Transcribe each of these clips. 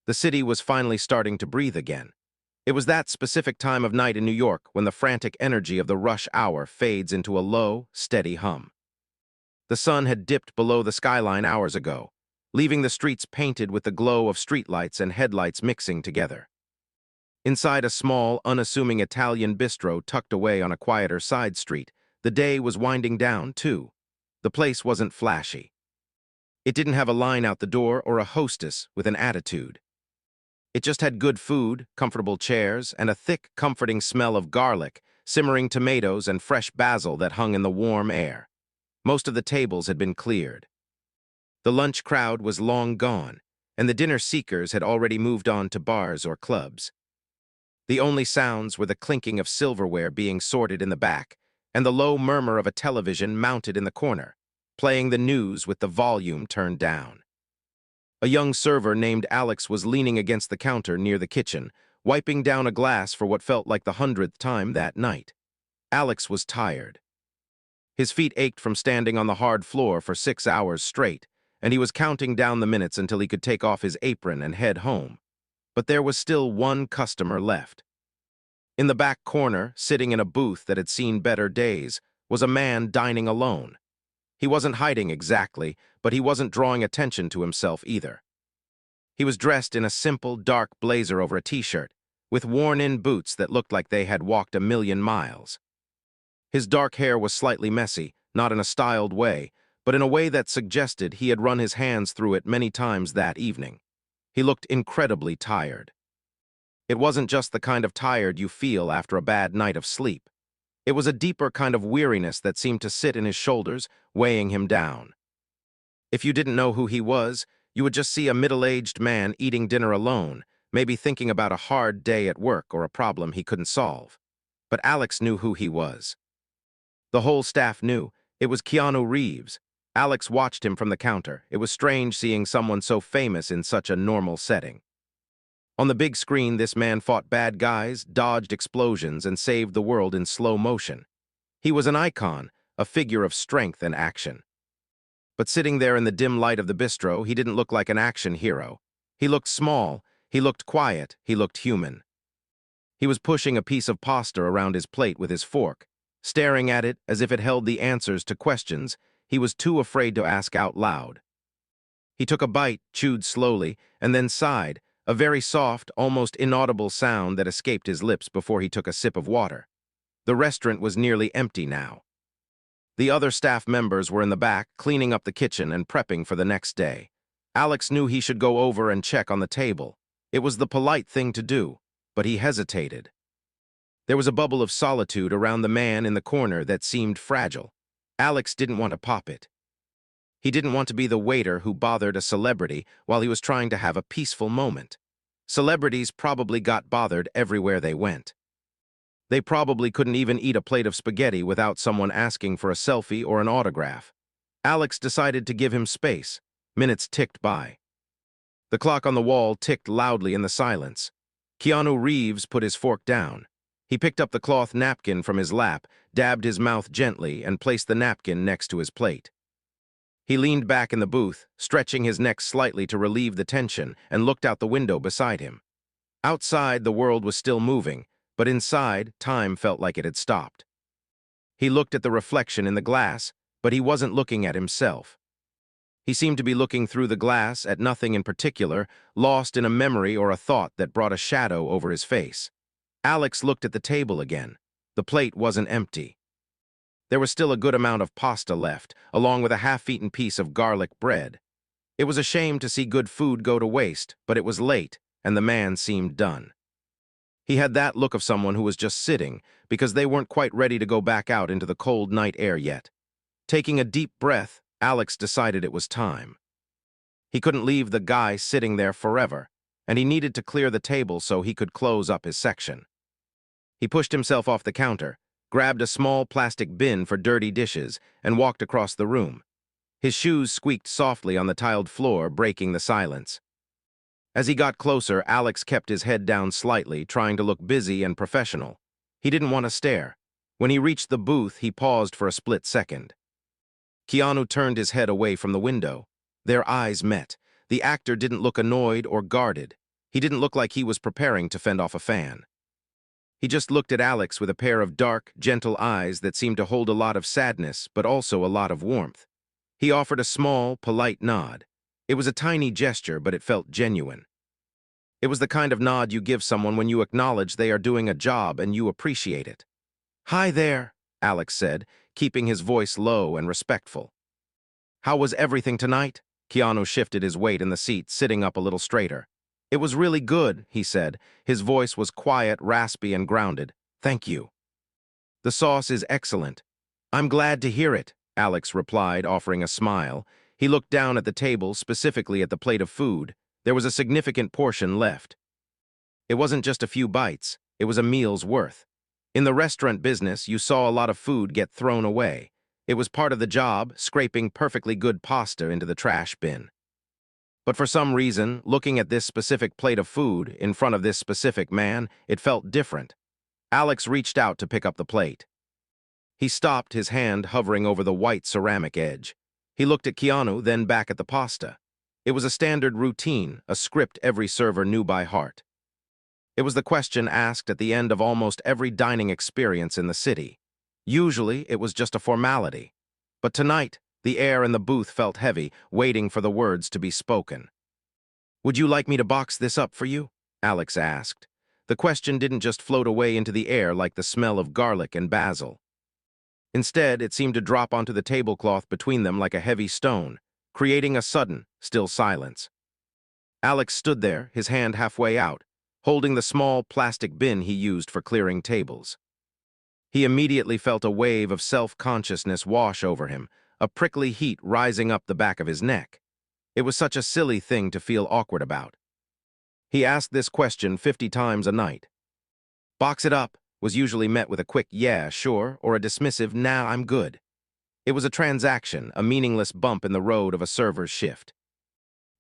The city was finally starting to breathe again. It was that specific time of night in New York when the frantic energy of the rush hour fades into a low, steady hum. The sun had dipped below the skyline hours ago, leaving the streets painted with the glow of streetlights and headlights mixing together. Inside a small, unassuming Italian bistro tucked away on a quieter side street, the day was winding down, too. The place wasn't flashy. It didn't have a line out the door or a hostess with an attitude. It just had good food, comfortable chairs, and a thick, comforting smell of garlic, simmering tomatoes, and fresh basil that hung in the warm air. Most of the tables had been cleared. The lunch crowd was long gone, and the dinner seekers had already moved on to bars or clubs. The only sounds were the clinking of silverware being sorted in the back, and the low murmur of a television mounted in the corner, playing the news with the volume turned down. A young server named Alex was leaning against the counter near the kitchen, wiping down a glass for what felt like the 100th time that night. Alex was tired. His feet ached from standing on the hard floor for 6 hours straight, and he was counting down the minutes until he could take off his apron and head home. But there was still one customer left. In the back corner, sitting in a booth that had seen better days, was a man dining alone. He wasn't hiding exactly, but he wasn't drawing attention to himself either. He was dressed in a simple, dark blazer over a t-shirt, with worn-in boots that looked like they had walked 1,000,000 miles. His dark hair was slightly messy, not in a styled way, but in a way that suggested he had run his hands through it many times that evening. He looked incredibly tired. It wasn't just the kind of tired you feel after a bad night of sleep. It was a deeper kind of weariness that seemed to sit in his shoulders, weighing him down. If you didn't know who he was, you would just see a middle-aged man eating dinner alone, maybe thinking about a hard day at work or a problem he couldn't solve. But Alex knew who he was. The whole staff knew. It was Keanu Reeves. Alex watched him from the counter. It was strange seeing someone so famous in such a normal setting. On the big screen, this man fought bad guys, dodged explosions, and saved the world in slow motion. He was an icon, a figure of strength and action. But sitting there in the dim light of the bistro, he didn't look like an action hero. He looked small, he looked quiet, he looked human. He was pushing a piece of pasta around his plate with his fork, staring at it as if it held the answers to questions he was too afraid to ask out loud. He took a bite, chewed slowly, and then sighed, a very soft, almost inaudible sound that escaped his lips before he took a sip of water. The restaurant was nearly empty now. The other staff members were in the back, cleaning up the kitchen and prepping for the next day. Alex knew he should go over and check on the table. It was the polite thing to do, but he hesitated. There was a bubble of solitude around the man in the corner that seemed fragile. Alex didn't want to pop it. He didn't want to be the waiter who bothered a celebrity while he was trying to have a peaceful moment. Celebrities probably got bothered everywhere they went. They probably couldn't even eat a plate of spaghetti without someone asking for a selfie or an autograph. Alex decided to give him space. Minutes ticked by. The clock on the wall ticked loudly in the silence. Keanu Reeves put his fork down. He picked up the cloth napkin from his lap, dabbed his mouth gently, and placed the napkin next to his plate. He leaned back in the booth, stretching his neck slightly to relieve the tension, and looked out the window beside him. Outside, the world was still moving, but inside, time felt like it had stopped. He looked at the reflection in the glass, but he wasn't looking at himself. He seemed to be looking through the glass at nothing in particular, lost in a memory or a thought that brought a shadow over his face. Alex looked at the table again. The plate wasn't empty. There was still a good amount of pasta left, along with a half-eaten piece of garlic bread. It was a shame to see good food go to waste, but it was late, and the man seemed done. He had that look of someone who was just sitting, because they weren't quite ready to go back out into the cold night air yet. Taking a deep breath, Alex decided it was time. He couldn't leave the guy sitting there forever, and he needed to clear the table so he could close up his section. He pushed himself off the counter, grabbed a small plastic bin for dirty dishes, and walked across the room. His shoes squeaked softly on the tiled floor, breaking the silence. As he got closer, Alex kept his head down slightly, trying to look busy and professional. He didn't want to stare. When he reached the booth, he paused for a split second. Keanu turned his head away from the window. Their eyes met. The actor didn't look annoyed or guarded. He didn't look like he was preparing to fend off a fan. He just looked at Alex with a pair of dark, gentle eyes that seemed to hold a lot of sadness, but also a lot of warmth. He offered a small, polite nod. It was a tiny gesture, but it felt genuine. It was the kind of nod you give someone when you acknowledge they are doing a job and you appreciate it. "Hi there," Alex said, keeping his voice low and respectful. "How was everything tonight?" Keanu shifted his weight in the seat, sitting up a little straighter. "It was really good," he said. His voice was quiet, raspy, and grounded. "Thank you." "The sauce is excellent." "I'm glad to hear it," Alex replied, offering a smile. He looked down at the table, specifically at the plate of food. There was a significant portion left. It wasn't just a few bites, it was a meal's worth. In the restaurant business, you saw a lot of food get thrown away. It was part of the job, scraping perfectly good pasta into the trash bin. But for some reason, looking at this specific plate of food in front of this specific man, it felt different. Alex reached out to pick up the plate. He stopped, his hand hovering over the white ceramic edge. He looked at Keanu, then back at the pasta. It was a standard routine, a script every server knew by heart. It was the question asked at the end of almost every dining experience in the city. Usually, it was just a formality. But tonight, the air in the booth felt heavy, waiting for the words to be spoken. "Would you like me to box this up for you?" Alex asked. The question didn't just float away into the air like the smell of garlic and basil. Instead, it seemed to drop onto the tablecloth between them like a heavy stone, creating a sudden, still silence. Alex stood there, his hand halfway out, holding the small plastic bin he used for clearing tables. He immediately felt a wave of self-consciousness wash over him, a prickly heat rising up the back of his neck. It was such a silly thing to feel awkward about. He asked this question 50 times a night. "Box it up" was usually met with a quick "yeah, sure," or a dismissive "nah, I'm good." It was a transaction, a meaningless bump in the road of a server's shift.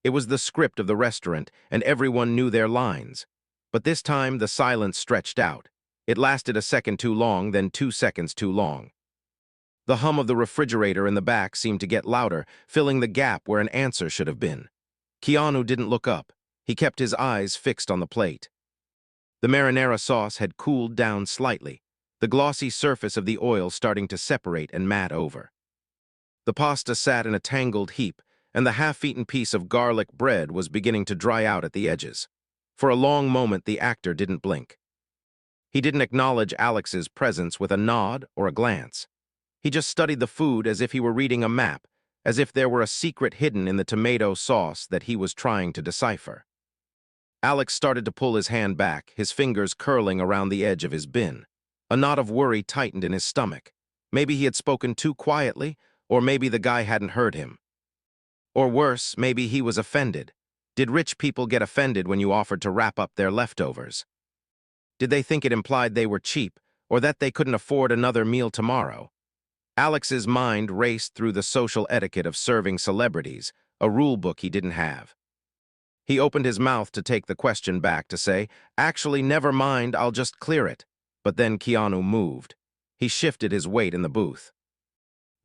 It was the script of the restaurant, and everyone knew their lines. But this time, the silence stretched out. It lasted a second too long, then 2 seconds too long. The hum of the refrigerator in the back seemed to get louder, filling the gap where an answer should have been. Keanu didn't look up. He kept his eyes fixed on the plate. The marinara sauce had cooled down slightly, the glossy surface of the oil starting to separate and mat over. The pasta sat in a tangled heap, and the half-eaten piece of garlic bread was beginning to dry out at the edges. For a long moment, the actor didn't blink. He didn't acknowledge Alex's presence with a nod or a glance. He just studied the food as if he were reading a map, as if there were a secret hidden in the tomato sauce that he was trying to decipher. Alex started to pull his hand back, his fingers curling around the edge of his bin. A knot of worry tightened in his stomach. Maybe he had spoken too quietly, or maybe the guy hadn't heard him. Or worse, maybe he was offended. Did rich people get offended when you offered to wrap up their leftovers? Did they think it implied they were cheap, or that they couldn't afford another meal tomorrow? Alex's mind raced through the social etiquette of serving celebrities, a rule book he didn't have. He opened his mouth to take the question back to say, "Actually, never mind, I'll just clear it." But then Keanu moved. He shifted his weight in the booth.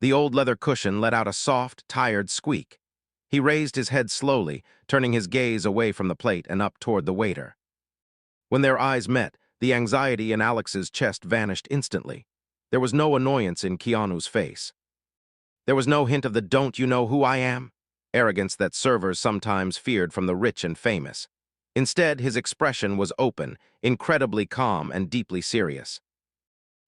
The old leather cushion let out a soft, tired squeak. He raised his head slowly, turning his gaze away from the plate and up toward the waiter. When their eyes met, the anxiety in Alex's chest vanished instantly. There was no annoyance in Keanu's face. There was no hint of the "don't you know who I am" arrogance that servers sometimes feared from the rich and famous. Instead, his expression was open, incredibly calm, and deeply serious.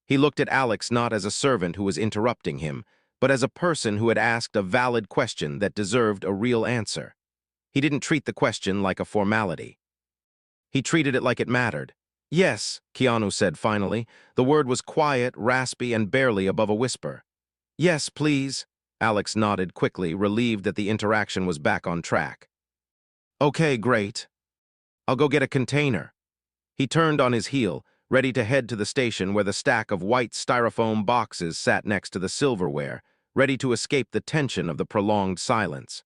He looked at Alex not as a servant who was interrupting him, but as a person who had asked a valid question that deserved a real answer. He didn't treat the question like a formality. He treated it like it mattered. "Yes," Keanu said finally. The word was quiet, raspy, and barely above a whisper. "Yes, please." Alex nodded quickly, relieved that the interaction was back on track. "Okay, great. I'll go get a container." He turned on his heel, ready to head to the station where the stack of white styrofoam boxes sat next to the silverware, ready to escape the tension of the prolonged silence.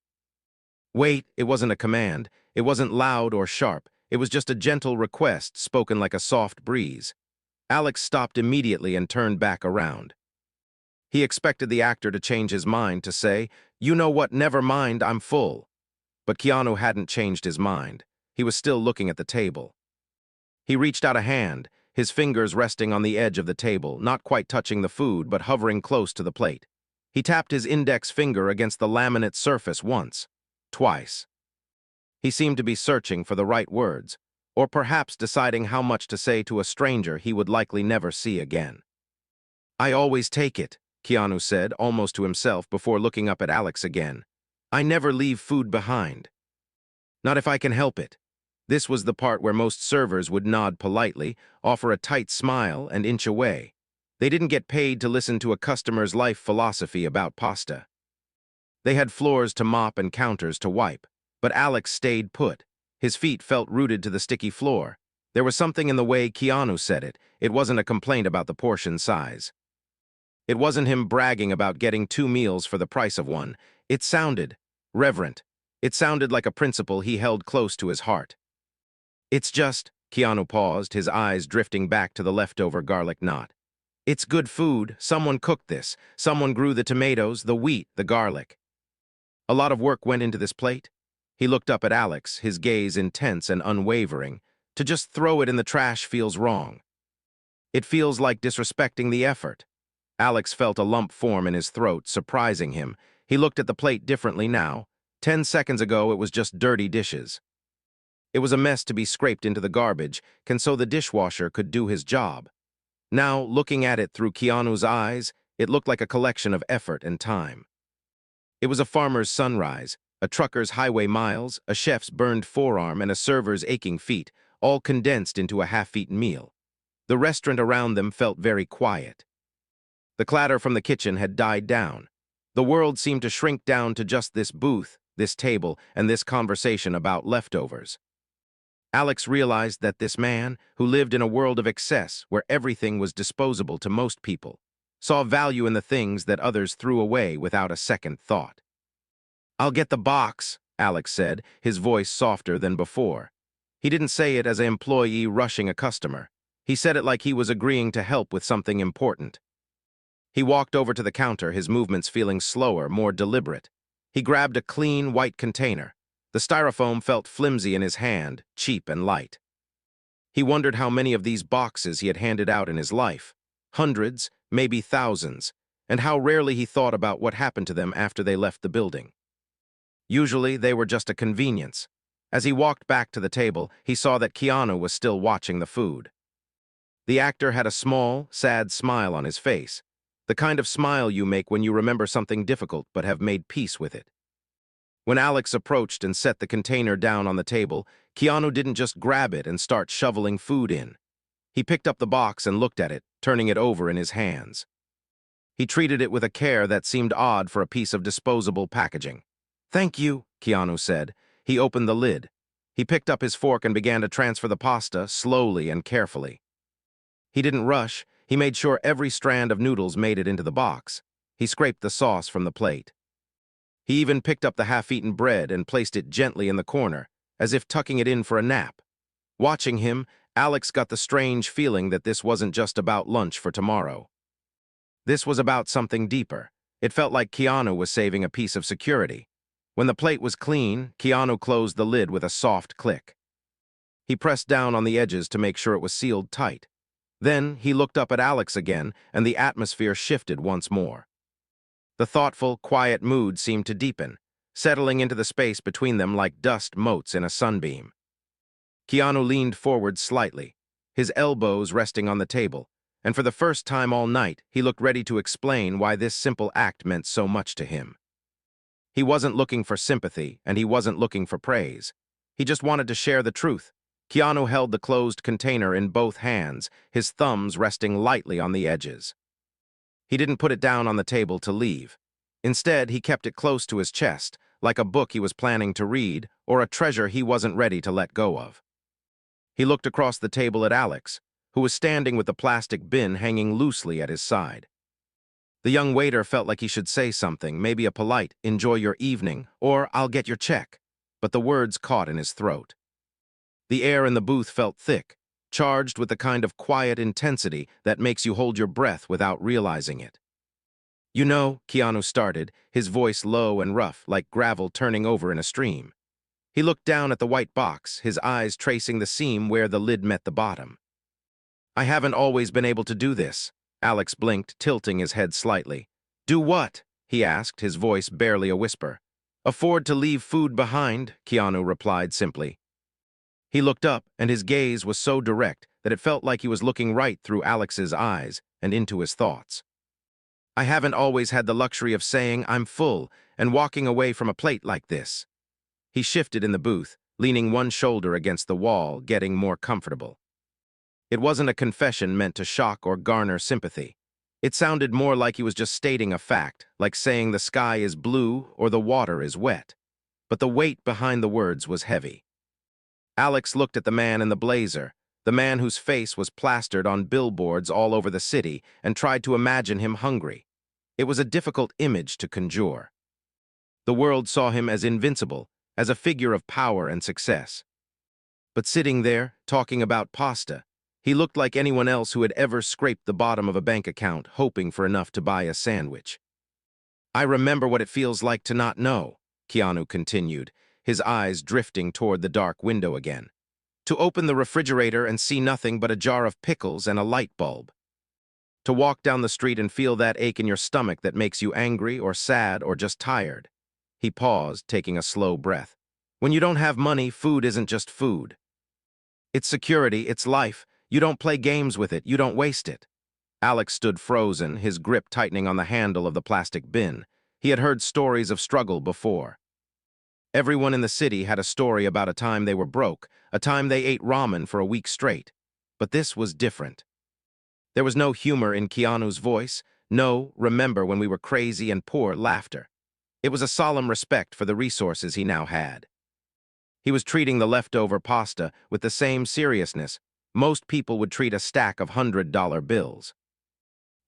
Wait, it wasn't a command. It wasn't loud or sharp. It was just a gentle request spoken like a soft breeze. Alex stopped immediately and turned back around. He expected the actor to change his mind, to say, "You know what, never mind, I'm full." But Keanu hadn't changed his mind. he was still looking at the table. He reached out a hand, his fingers resting on the edge of the table, not quite touching the food but hovering close to the plate. He tapped his index finger against the laminate surface once, twice. He seemed to be searching for the right words, or perhaps deciding how much to say to a stranger he would likely never see again. "I always take it," Keanu said, almost to himself before looking up at Alex again. "I never leave food behind. Not if I can help it." This was the part where most servers would nod politely, offer a tight smile, and inch away. They didn't get paid to listen to a customer's life philosophy about pasta. They had floors to mop and counters to wipe, but Alex stayed put. His feet felt rooted to the sticky floor. There was something in the way Keanu said it. It wasn't a complaint about the portion size. It wasn't him bragging about getting 2 meals for the price of one. It sounded reverent. It sounded like a principle he held close to his heart. "It's just," Keanu paused, his eyes drifting back to the leftover garlic knot. "It's good food. Someone cooked this. Someone grew the tomatoes, the wheat, the garlic. A lot of work went into this plate." He looked up at Alex, his gaze intense and unwavering. "To just throw it in the trash feels wrong. It feels like disrespecting the effort." Alex felt a lump form in his throat, surprising him. He looked at the plate differently now. 10 seconds ago, it was just dirty dishes. It was a mess to be scraped into the garbage, and so the dishwasher could do his job. Now, looking at it through Keanu's eyes, it looked like a collection of effort and time. It was a farmer's sunrise, a trucker's highway miles, a chef's burned forearm, and a server's aching feet, all condensed into a half-eaten meal. The restaurant around them felt very quiet. The clatter from the kitchen had died down. The world seemed to shrink down to just this booth, this table, and this conversation about leftovers. Alex realized that this man, who lived in a world of excess where everything was disposable to most people, saw value in the things that others threw away without a second thought. "I'll get the box," Alex said, his voice softer than before. He didn't say it as an employee rushing a customer. He said it like he was agreeing to help with something important. He walked over to the counter, his movements feeling slower, more deliberate. He grabbed a clean, white container. The styrofoam felt flimsy in his hand, cheap and light. He wondered how many of these boxes he had handed out in his life. Hundreds, maybe thousands, and how rarely he thought about what happened to them after they left the building. Usually, they were just a convenience. As he walked back to the table, he saw that Keanu was still watching the food. The actor had a small, sad smile on his face, the kind of smile you make when you remember something difficult but have made peace with it. When Alex approached and set the container down on the table, Keanu didn't just grab it and start shoveling food in. He picked up the box and looked at it, turning it over in his hands. He treated it with a care that seemed odd for a piece of disposable packaging. "Thank you," Keanu said. He opened the lid. He picked up his fork and began to transfer the pasta slowly and carefully. He didn't rush. He made sure every strand of noodles made it into the box. He scraped the sauce from the plate. He even picked up the half-eaten bread and placed it gently in the corner, as if tucking it in for a nap. Watching him, Alex got the strange feeling that this wasn't just about lunch for tomorrow. This was about something deeper. It felt like Keanu was saving a piece of security. When the plate was clean, Keanu closed the lid with a soft click. He pressed down on the edges to make sure it was sealed tight. Then he looked up at Alex again, and the atmosphere shifted once more. The thoughtful, quiet mood seemed to deepen, settling into the space between them like dust motes in a sunbeam. Keanu leaned forward slightly, his elbows resting on the table, and for the first time all night, he looked ready to explain why this simple act meant so much to him. He wasn't looking for sympathy, and he wasn't looking for praise. He just wanted to share the truth. Keanu held the closed container in both hands, his thumbs resting lightly on the edges. He didn't put it down on the table to leave. Instead, he kept it close to his chest, like a book he was planning to read or a treasure he wasn't ready to let go of. He looked across the table at Alex, who was standing with the plastic bin hanging loosely at his side. The young waiter felt like he should say something, maybe a polite, "Enjoy your evening," or "I'll get your check," but the words caught in his throat. The air in the booth felt thick, charged with the kind of quiet intensity that makes you hold your breath without realizing it. "You know," Keanu started, his voice low and rough, like gravel turning over in a stream. He looked down at the white box, his eyes tracing the seam where the lid met the bottom. I haven't always been able to do this. Alex blinked, tilting his head slightly. Do what? He asked, his voice barely a whisper. Afford to leave food behind, Keanu replied simply. He looked up, and his gaze was so direct that it felt like he was looking right through Alex's eyes and into his thoughts. I haven't always had the luxury of saying I'm full and walking away from a plate like this. He shifted in the booth, leaning one shoulder against the wall, getting more comfortable. It wasn't a confession meant to shock or garner sympathy. It sounded more like he was just stating a fact, like saying the sky is blue or the water is wet. But the weight behind the words was heavy. Alex looked at the man in the blazer, the man whose face was plastered on billboards all over the city, and tried to imagine him hungry. It was a difficult image to conjure. The world saw him as invincible, as a figure of power and success. But sitting there, talking about pasta, he looked like anyone else who had ever scraped the bottom of a bank account, hoping for enough to buy a sandwich. I remember what it feels like to not know, Keanu continued, his eyes drifting toward the dark window again. To open the refrigerator and see nothing but a jar of pickles and a light bulb. To walk down the street and feel that ache in your stomach that makes you angry or sad or just tired. He paused, taking a slow breath. When you don't have money, food isn't just food. It's security, it's life. You don't play games with it, you don't waste it. Alex stood frozen, his grip tightening on the handle of the plastic bin. He had heard stories of struggle before. Everyone in the city had a story about a time they were broke, a time they ate ramen for a week straight. But this was different. There was no humor in Keanu's voice, no remember when we were crazy and poor laughter. It was a solemn respect for the resources he now had. He was treating the leftover pasta with the same seriousness most people would treat a stack of $100 bills.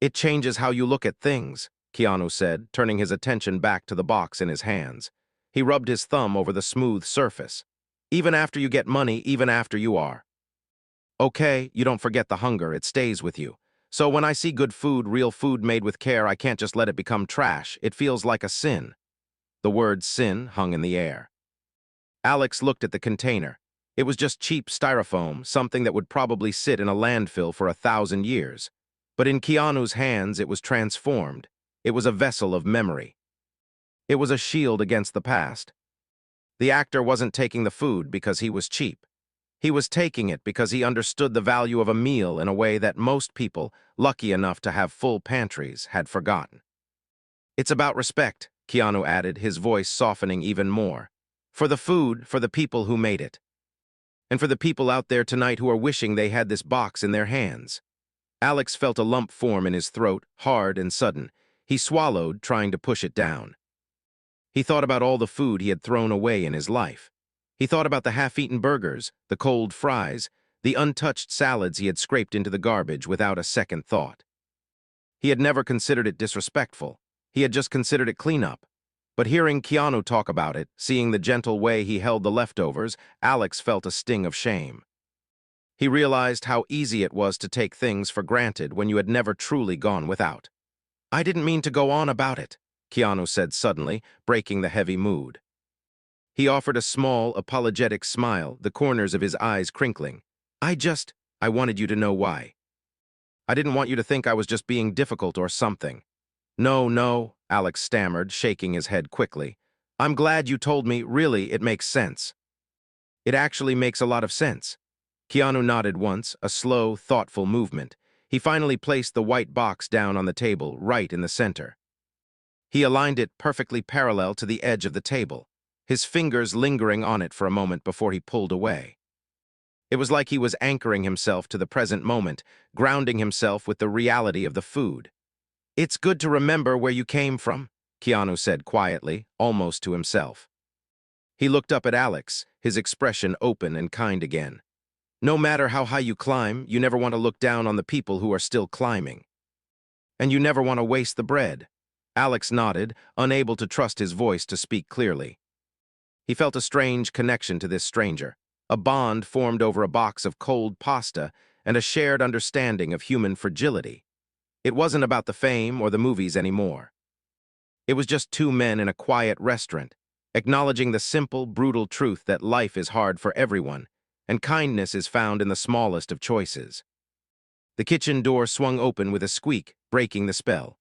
It changes how you look at things, Keanu said, turning his attention back to the box in his hands. He rubbed his thumb over the smooth surface. Even after you get money, even after you are. Okay, you don't forget the hunger, it stays with you. So when I see good food, real food made with care, I can't just let it become trash. It feels like a sin. The word sin hung in the air. Alex looked at the container. It was just cheap styrofoam, something that would probably sit in a landfill for 1,000 years. But in Keanu's hands, it was transformed. It was a vessel of memory. It was a shield against the past. The actor wasn't taking the food because he was cheap. He was taking it because he understood the value of a meal in a way that most people, lucky enough to have full pantries, had forgotten. It's about respect, Keanu added, his voice softening even more. For the food, for the people who made it. And for the people out there tonight who are wishing they had this box in their hands. Alex felt a lump form in his throat, hard and sudden. He swallowed, trying to push it down. He thought about all the food he had thrown away in his life. He thought about the half-eaten burgers, the cold fries, the untouched salads he had scraped into the garbage without a second thought. He had never considered it disrespectful. He had just considered it cleanup. But hearing Keanu talk about it, seeing the gentle way he held the leftovers, Alex felt a sting of shame. He realized how easy it was to take things for granted when you had never truly gone without. I didn't mean to go on about it, Keanu said suddenly, breaking the heavy mood. He offered a small, apologetic smile, the corners of his eyes crinkling. I wanted you to know why. I didn't want you to think I was just being difficult or something. No, Alex stammered, shaking his head quickly. I'm glad you told me, really, it makes sense. It actually makes a lot of sense. Keanu nodded once, a slow, thoughtful movement. He finally placed the white box down on the table, right in the center. He aligned it perfectly parallel to the edge of the table, his fingers lingering on it for a moment before he pulled away. It was like he was anchoring himself to the present moment, grounding himself with the reality of the food. It's good to remember where you came from, Keanu said quietly, almost to himself. He looked up at Alex, his expression open and kind again. No matter how high you climb, you never want to look down on the people who are still climbing. And you never want to waste the bread. Alex nodded, unable to trust his voice to speak clearly. He felt a strange connection to this stranger, a bond formed over a box of cold pasta and a shared understanding of human fragility. It wasn't about the fame or the movies anymore. It was just two men in a quiet restaurant, acknowledging the simple, brutal truth that life is hard for everyone, and kindness is found in the smallest of choices. The kitchen door swung open with a squeak, breaking the spell.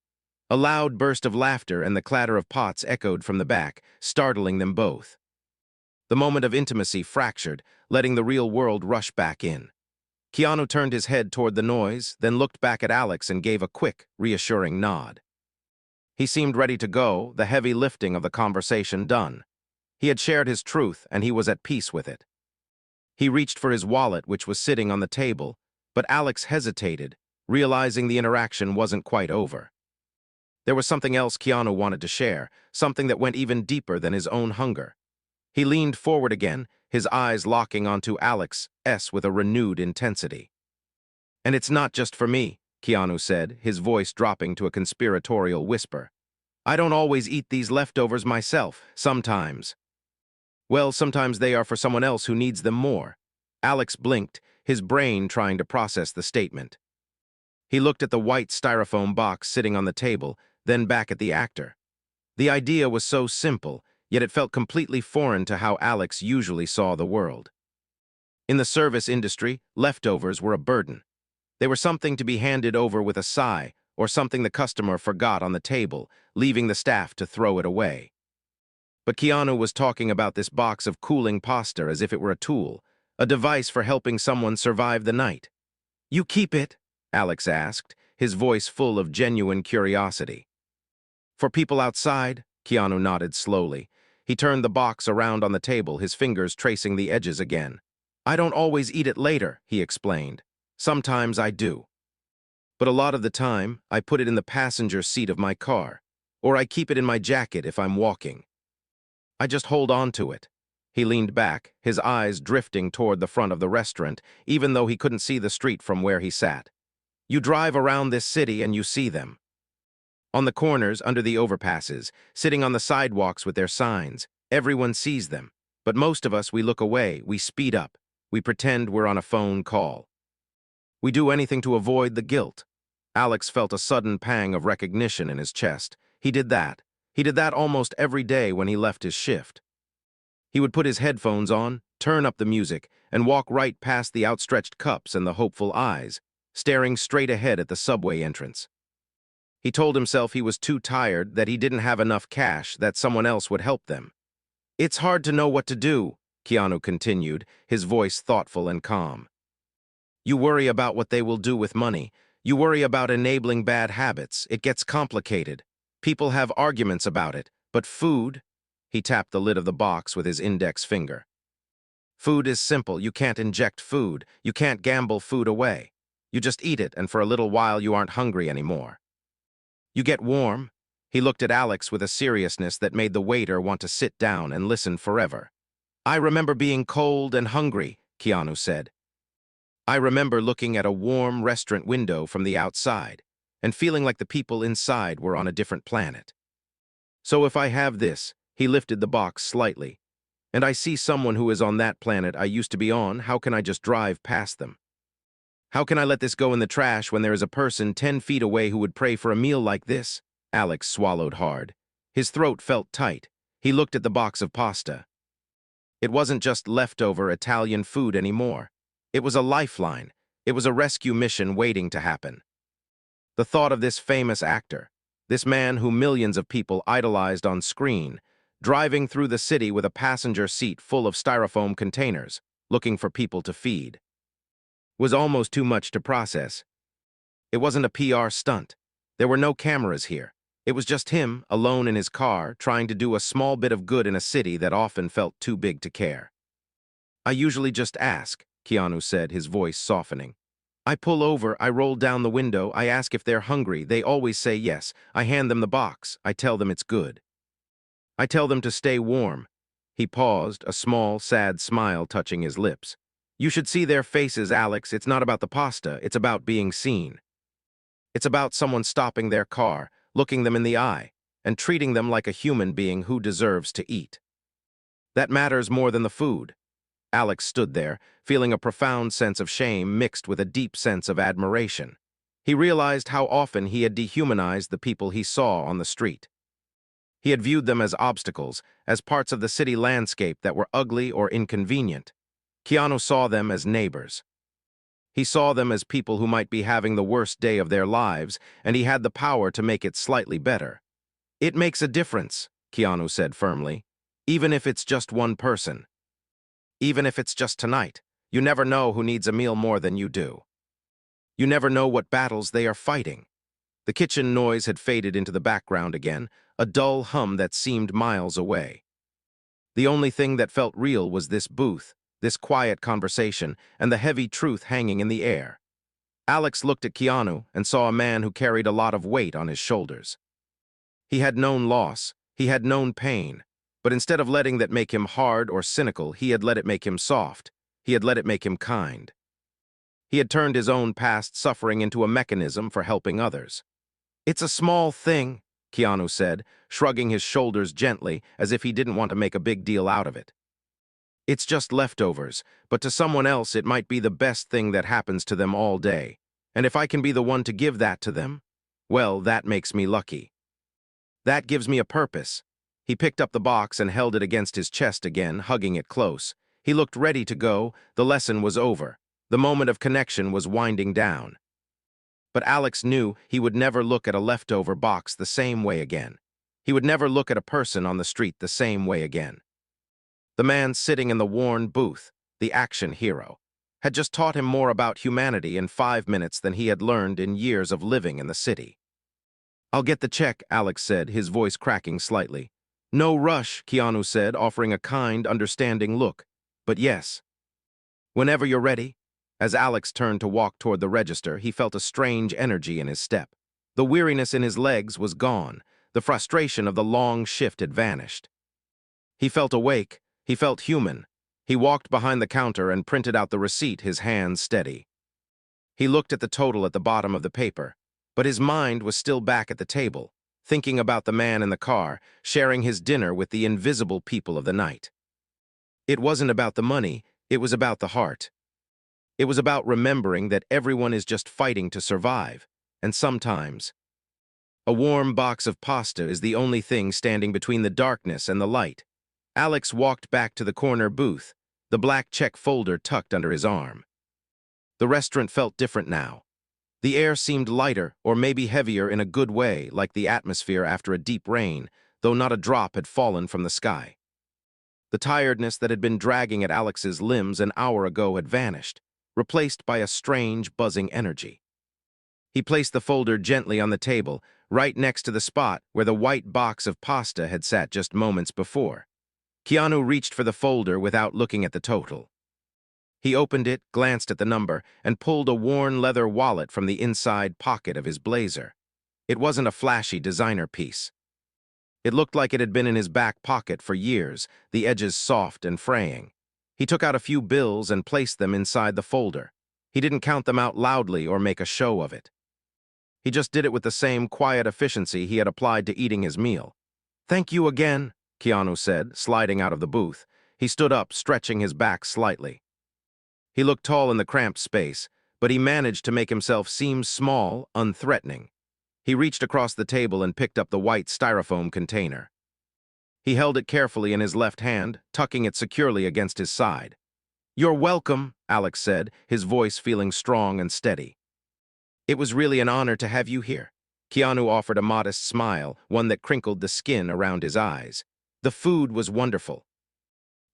A loud burst of laughter and the clatter of pots echoed from the back, startling them both. The moment of intimacy fractured, letting the real world rush back in. Keanu turned his head toward the noise, then looked back at Alex and gave a quick, reassuring nod. He seemed ready to go, the heavy lifting of the conversation done. He had shared his truth, and he was at peace with it. He reached for his wallet, which was sitting on the table, but Alex hesitated, realizing the interaction wasn't quite over. There was something else Keanu wanted to share, something that went even deeper than his own hunger. He leaned forward again, his eyes locking onto Alex's with a renewed intensity. "And it's not just for me," Keanu said, his voice dropping to a conspiratorial whisper. "I don't always eat these leftovers myself, sometimes. Well, sometimes they are for someone else who needs them more." Alex blinked, his brain trying to process the statement. He looked at the white styrofoam box sitting on the table, then back at the actor. The idea was so simple, yet it felt completely foreign to how Alex usually saw the world. In the service industry, leftovers were a burden. They were something to be handed over with a sigh, or something the customer forgot on the table, leaving the staff to throw it away. But Keanu was talking about this box of cooling pasta as if it were a tool, a device for helping someone survive the night. "You keep it?" Alex asked, his voice full of genuine curiosity. "For people outside?" Keanu nodded slowly. He turned the box around on the table, his fingers tracing the edges again. "I don't always eat it later," he explained. "Sometimes I do. But a lot of the time, I put it in the passenger seat of my car, or I keep it in my jacket if I'm walking. I just hold on to it." He leaned back, his eyes drifting toward the front of the restaurant, even though he couldn't see the street from where he sat. "You drive around this city and you see them. On the corners, under the overpasses, sitting on the sidewalks with their signs. Everyone sees them. But most of us, we look away, we speed up. We pretend we're on a phone call. We do anything to avoid the guilt." Alex felt a sudden pang of recognition in his chest. He did that. He did that almost every day when he left his shift. He would put his headphones on, turn up the music, and walk right past the outstretched cups and the hopeful eyes, staring straight ahead at the subway entrance. He told himself he was too tired, that he didn't have enough cash, that someone else would help them. "It's hard to know what to do," Keanu continued, his voice thoughtful and calm. "You worry about what they will do with money. You worry about enabling bad habits. It gets complicated. People have arguments about it. But food—" He tapped the lid of the box with his index finger. "Food is simple. You can't inject food. You can't gamble food away. You just eat it, and for a little while you aren't hungry anymore. You get warm." He looked at Alex with a seriousness that made the waiter want to sit down and listen forever. "I remember being cold and hungry," Keanu said. "I remember looking at a warm restaurant window from the outside and feeling like the people inside were on a different planet. So if I have this," he lifted the box slightly, "and I see someone who is on that planet I used to be on, how can I just drive past them? How can I let this go in the trash when there is a person 10 feet away who would pray for a meal like this?" Alex swallowed hard. His throat felt tight. He looked at the box of pasta. It wasn't just leftover Italian food anymore. It was a lifeline. It was a rescue mission waiting to happen. The thought of this famous actor, this man who millions of people idolized on screen, driving through the city with a passenger seat full of styrofoam containers, looking for people to feed, was almost too much to process. It wasn't a PR stunt. There were no cameras here. It was just him, alone in his car, trying to do a small bit of good in a city that often felt too big to care. "I usually just ask," Keanu said, his voice softening. "I pull over, I roll down the window, I ask if they're hungry, they always say yes. I hand them the box, I tell them it's good. I tell them to stay warm." He paused, a small, sad smile touching his lips. "You should see their faces, Alex. It's not about the pasta, it's about being seen. It's about someone stopping their car, looking them in the eye, and treating them like a human being who deserves to eat. That matters more than the food." Alex stood there, feeling a profound sense of shame mixed with a deep sense of admiration. He realized how often he had dehumanized the people he saw on the street. He had viewed them as obstacles, as parts of the city landscape that were ugly or inconvenient. Keanu saw them as neighbors. He saw them as people who might be having the worst day of their lives, and he had the power to make it slightly better. "It makes a difference," Keanu said firmly, "even if it's just one person. Even if it's just tonight. You never know who needs a meal more than you do. You never know what battles they are fighting." The kitchen noise had faded into the background again, a dull hum that seemed miles away. The only thing that felt real was this booth, this quiet conversation, and the heavy truth hanging in the air. Alex looked at Keanu and saw a man who carried a lot of weight on his shoulders. He had known loss, he had known pain, but instead of letting that make him hard or cynical, he had let it make him soft. He had let it make him kind. He had turned his own past suffering into a mechanism for helping others. "It's a small thing," Keanu said, shrugging his shoulders gently as if he didn't want to make a big deal out of it. "It's just leftovers, but to someone else it might be the best thing that happens to them all day. And if I can be the one to give that to them, well, that makes me lucky. That gives me a purpose." He picked up the box and held it against his chest again, hugging it close. He looked ready to go. The lesson was over. The moment of connection was winding down. But Alex knew he would never look at a leftover box the same way again. He would never look at a person on the street the same way again. The man sitting in the worn booth, the action hero, had just taught him more about humanity in 5 minutes than he had learned in years of living in the city. "I'll get the check," Alex said, his voice cracking slightly. "No rush," Keanu said, offering a kind, understanding look. "But yes. Whenever you're ready." As Alex turned to walk toward the register, he felt a strange energy in his step. The weariness in his legs was gone. The frustration of the long shift had vanished. He felt awake. He felt human. He walked behind the counter and printed out the receipt, his hands steady. He looked at the total at the bottom of the paper, but his mind was still back at the table, thinking about the man in the car, sharing his dinner with the invisible people of the night. It wasn't about the money, it was about the heart. It was about remembering that everyone is just fighting to survive, and sometimes a warm box of pasta is the only thing standing between the darkness and the light. Alex walked back to the corner booth, the black check folder tucked under his arm. The restaurant felt different now. The air seemed lighter, or maybe heavier in a good way, like the atmosphere after a deep rain, though not a drop had fallen from the sky. The tiredness that had been dragging at Alex's limbs an hour ago had vanished, replaced by a strange, buzzing energy. He placed the folder gently on the table, right next to the spot where the white box of pasta had sat just moments before. Keanu reached for the folder without looking at the total. He opened it, glanced at the number, and pulled a worn leather wallet from the inside pocket of his blazer. It wasn't a flashy designer piece. It looked like it had been in his back pocket for years, the edges soft and fraying. He took out a few bills and placed them inside the folder. He didn't count them out loudly or make a show of it. He just did it with the same quiet efficiency he had applied to eating his meal. "Thank you again," Keanu said, sliding out of the booth. He stood up, stretching his back slightly. He looked tall in the cramped space, but he managed to make himself seem small, unthreatening. He reached across the table and picked up the white styrofoam container. He held it carefully in his left hand, tucking it securely against his side. "You're welcome," Alex said, his voice feeling strong and steady. "It was really an honor to have you here." Keanu offered a modest smile, one that crinkled the skin around his eyes. "The food was wonderful."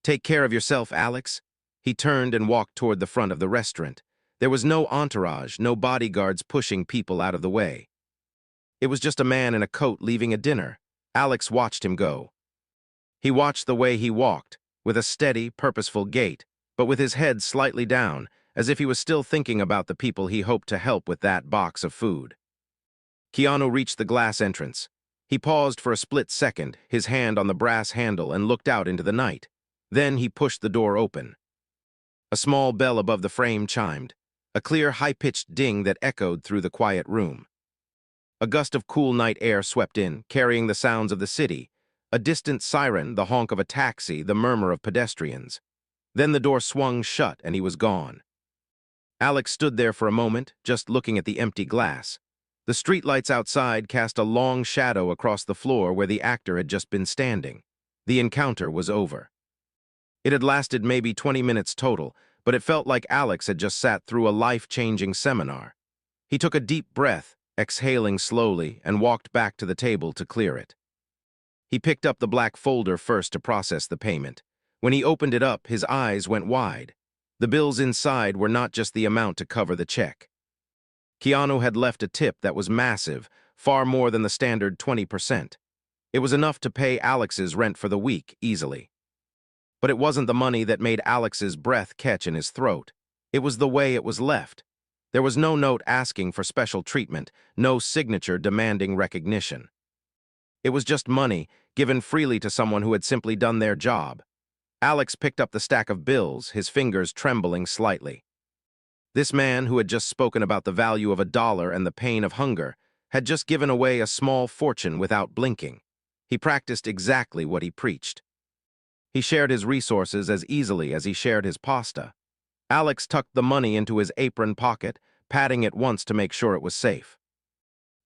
"Take care of yourself, Alex." He turned and walked toward the front of the restaurant. There was no entourage, no bodyguards pushing people out of the way. It was just a man in a coat leaving a dinner. Alex watched him go. He watched the way he walked, with a steady, purposeful gait, but with his head slightly down, as if he was still thinking about the people he hoped to help with that box of food. Keanu reached the glass entrance. He paused for a split second, his hand on the brass handle, and looked out into the night. Then he pushed the door open. A small bell above the frame chimed, a clear, high-pitched ding that echoed through the quiet room. A gust of cool night air swept in, carrying the sounds of the city. A distant siren, the honk of a taxi, the murmur of pedestrians. Then the door swung shut and he was gone. Alex stood there for a moment, just looking at the empty glass. The streetlights outside cast a long shadow across the floor where the actor had just been standing. The encounter was over. It had lasted maybe 20 minutes total, but it felt like Alex had just sat through a life-changing seminar. He took a deep breath, exhaling slowly, and walked back to the table to clear it. He picked up the black folder first to process the payment. When he opened it up, his eyes went wide. The bills inside were not just the amount to cover the check. Keanu had left a tip that was massive, far more than the standard 20%. It was enough to pay Alex's rent for the week easily. But it wasn't the money that made Alex's breath catch in his throat. It was the way it was left. There was no note asking for special treatment, no signature demanding recognition. It was just money, given freely to someone who had simply done their job. Alex picked up the stack of bills, his fingers trembling slightly. This man, who had just spoken about the value of $1 and the pain of hunger, had just given away a small fortune without blinking. He practiced exactly what he preached. He shared his resources as easily as he shared his pasta. Alex tucked the money into his apron pocket, patting it once to make sure it was safe.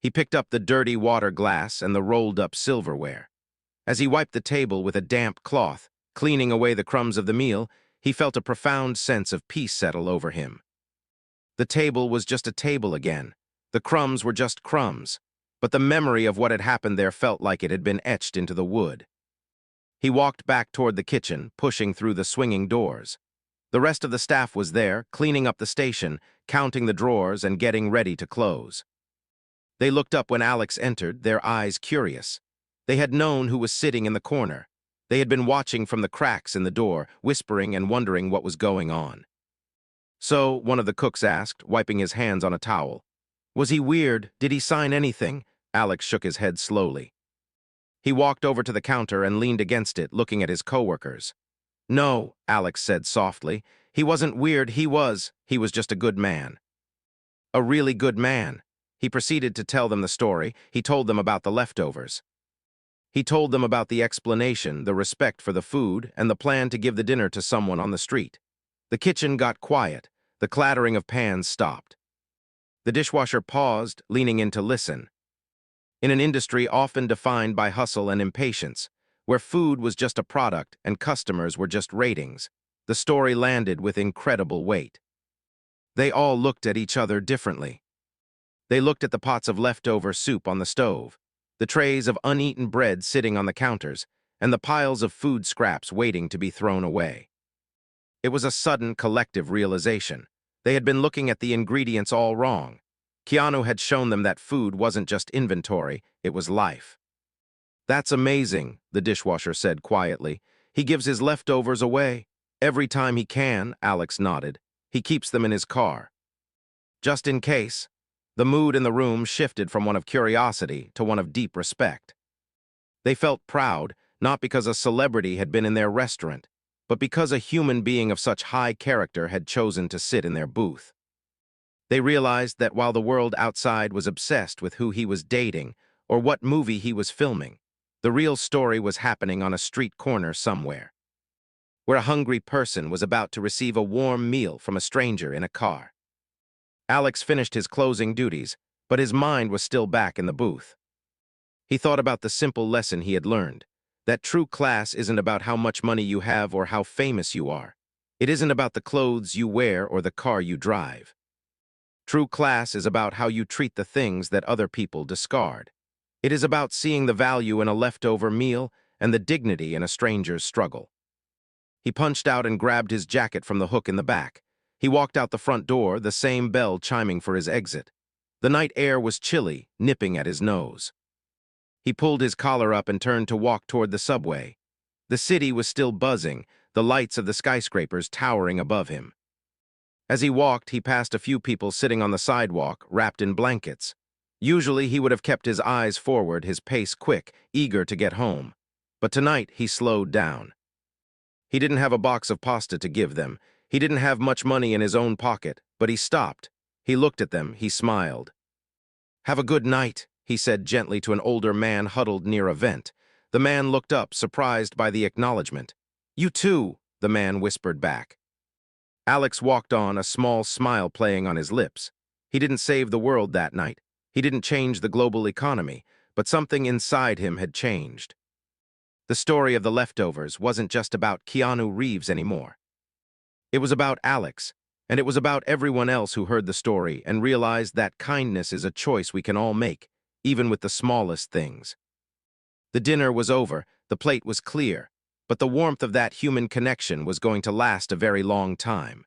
He picked up the dirty water glass and the rolled-up silverware. As he wiped the table with a damp cloth, cleaning away the crumbs of the meal, he felt a profound sense of peace settle over him. The table was just a table again. The crumbs were just crumbs, but the memory of what had happened there felt like it had been etched into the wood. He walked back toward the kitchen, pushing through the swinging doors. The rest of the staff was there, cleaning up the station, counting the drawers, and getting ready to close. They looked up when Alex entered, their eyes curious. They had known who was sitting in the corner. They had been watching from the cracks in the door, whispering and wondering what was going on. So, one of the cooks asked, wiping his hands on a towel. Was he weird? Did he sign anything? Alex shook his head slowly. He walked over to the counter and leaned against it, looking at his coworkers. No, Alex said softly. He wasn't weird, he was just a good man. A really good man. He proceeded to tell them the story. He told them about the leftovers. He told them about the explanation, the respect for the food, and the plan to give the dinner to someone on the street. The kitchen got quiet. The clattering of pans stopped. The dishwasher paused, leaning in to listen. In an industry often defined by hustle and impatience, where food was just a product and customers were just ratings, the story landed with incredible weight. They all looked at each other differently. They looked at the pots of leftover soup on the stove, the trays of uneaten bread sitting on the counters, and the piles of food scraps waiting to be thrown away. It was a sudden collective realization. They had been looking at the ingredients all wrong. Keanu had shown them that food wasn't just inventory, it was life. That's amazing, the dishwasher said quietly. He gives his leftovers away. Every time he can, Alex nodded. He keeps them in his car. Just in case. The mood in the room shifted from one of curiosity to one of deep respect. They felt proud, not because a celebrity had been in their restaurant, but because a human being of such high character had chosen to sit in their booth. They realized that while the world outside was obsessed with who he was dating or what movie he was filming, the real story was happening on a street corner somewhere, where a hungry person was about to receive a warm meal from a stranger in a car. Alex finished his closing duties, but his mind was still back in the booth. He thought about the simple lesson he had learned, that true class isn't about how much money you have or how famous you are. It isn't about the clothes you wear or the car you drive. True class is about how you treat the things that other people discard. It is about seeing the value in a leftover meal and the dignity in a stranger's struggle. He punched out and grabbed his jacket from the hook in the back. He walked out the front door, the same bell chiming for his exit. The night air was chilly, nipping at his nose. He pulled his collar up and turned to walk toward the subway. The city was still buzzing, the lights of the skyscrapers towering above him. As he walked, he passed a few people sitting on the sidewalk, wrapped in blankets. Usually, he would have kept his eyes forward, his pace quick, eager to get home. But tonight, he slowed down. He didn't have a box of pasta to give them. He didn't have much money in his own pocket, but he stopped. He looked at them, he smiled. "Have a good night," he said gently to an older man huddled near a vent. The man looked up, surprised by the acknowledgement. "You too," the man whispered back. Alex walked on, a small smile playing on his lips. He didn't save the world that night, He didn't change the global economy, but something inside him had changed. The story of the leftovers wasn't just about Keanu Reeves anymore. It was about Alex, and it was about everyone else who heard the story and realized that kindness is a choice we can all make, even with the smallest things. The dinner was over, the plate was clear, but the warmth of that human connection was going to last a very long time.